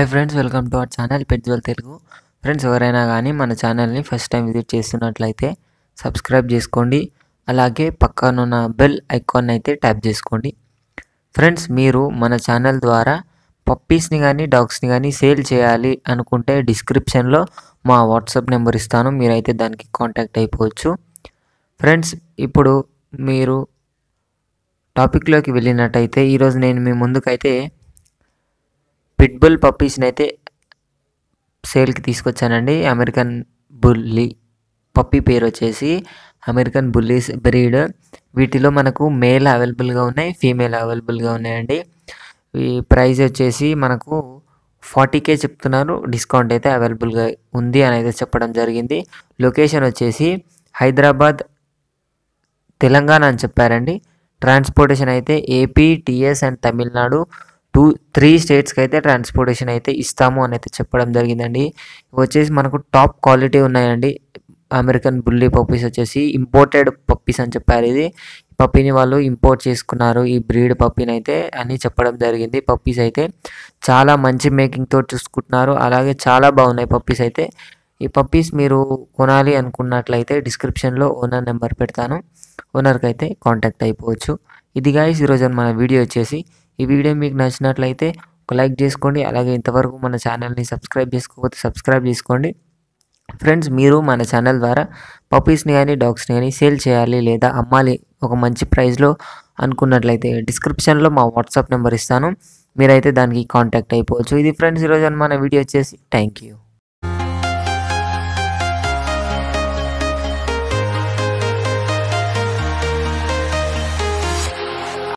Hi friends, welcome to our channel పెట్జ్వల్ Telugu. Friends, ఎవరైనా కానీ మన ఛానల్ని ఫస్ట్ టైం విజిట్ చేస్తున్నట్లయితే సబ్స్క్రైబ్ చేసుకోండి. అలాగే పక్కనున్న బెల్ ఐకాన్ అయితే ట్యాప్ చేసుకోండి. ఫ్రెండ్స్, మీరు మన ఛానల్ ద్వారా పప్పీస్ని కానీ డాగ్స్ని కానీ సేల్ చేయాలి అనుకుంటే డిస్క్రిప్షన్లో మా వాట్సాప్ నెంబర్ ఇస్తాను, మీరైతే దానికి కాంటాక్ట్ అయిపోవచ్చు. ఫ్రెండ్స్, ఇప్పుడు మీరు టాపిక్లోకి వెళ్ళినట్టయితే ఈరోజు నేను మీ ముందుకైతే పిట్బుల్ పప్పీస్ని అయితే సేల్కి తీసుకొచ్చానండి. అమెరికన్ బుల్లీ పప్పీ పేరు వచ్చేసి అమెరికన్ బుల్లీస్ బ్రీడ్. వీటిలో మనకు మేల్ అవైలబుల్గా ఉన్నాయి, ఫీమేల్ అవైలబుల్గా ఉన్నాయండి. ఈ ప్రైస్ వచ్చేసి మనకు 40K చెప్తున్నారు. డిస్కౌంట్ అయితే అవైలబుల్గా ఉంది అని అయితే చెప్పడం జరిగింది. లొకేషన్ వచ్చేసి హైదరాబాద్, తెలంగాణ అని చెప్పారండి. ట్రాన్స్పోర్టేషన్ అయితే ఏపీ, టీఎస్ అండ్ తమిళనాడు 3 స్టేట్స్కి అయితే ట్రాన్స్పోర్టేషన్ అయితే ఇస్తాము అని అయితే చెప్పడం జరిగిందండి. వచ్చేసి మనకు టాప్ క్వాలిటీ ఉన్నాయండి. అమెరికన్ బుల్లీ పప్పీస్ వచ్చేసి ఇంపోర్టెడ్ పప్పీస్ అని చెప్పారు. ఇది పప్పీని వాళ్ళు ఇంపోర్ట్ చేసుకున్నారు, ఈ బ్రీడ్ పప్పీని అయితే అని చెప్పడం జరిగింది. పప్పీస్ అయితే చాలా మంచి మేకింగ్తో చూసుకుంటున్నారు. అలాగే చాలా బాగున్నాయి పప్పీస్ అయితే. ఈ పప్పీస్ మీరు కొనాలి అనుకున్నట్లయితే డిస్క్రిప్షన్లో ఓనర్ నెంబర్ పెడతాను, ఓనర్కి అయితే కాంటాక్ట్ అయిపోవచ్చు. ఇది గాయ్స్ ఈరోజు మన వీడియో వచ్చేసి. ఈ వీడియో మీకు నచ్చినట్లయితే ఒక లైక్ చేసుకోండి. అలాగే ఇంతవరకు మన ఛానల్ని సబ్స్క్రైబ్ చేసుకోకపోతే సబ్స్క్రైబ్ చేసుకోండి. ఫ్రెండ్స్, మీరు మన ఛానల్ ద్వారా పప్పీస్ని కానీ డాగ్స్ని కానీ సేల్ చేయాలి లేదా అమ్మాలి ఒక మంచి ప్రైస్లో అనుకున్నట్లయితే డిస్క్రిప్షన్లో మా వాట్సాప్ నెంబర్ ఇస్తాను, మీరైతే దానికి కాంటాక్ట్ అయిపోవచ్చు. ఇది ఫ్రెండ్స్ ఈరోజు మన వీడియో వచ్చేసి. Thank you.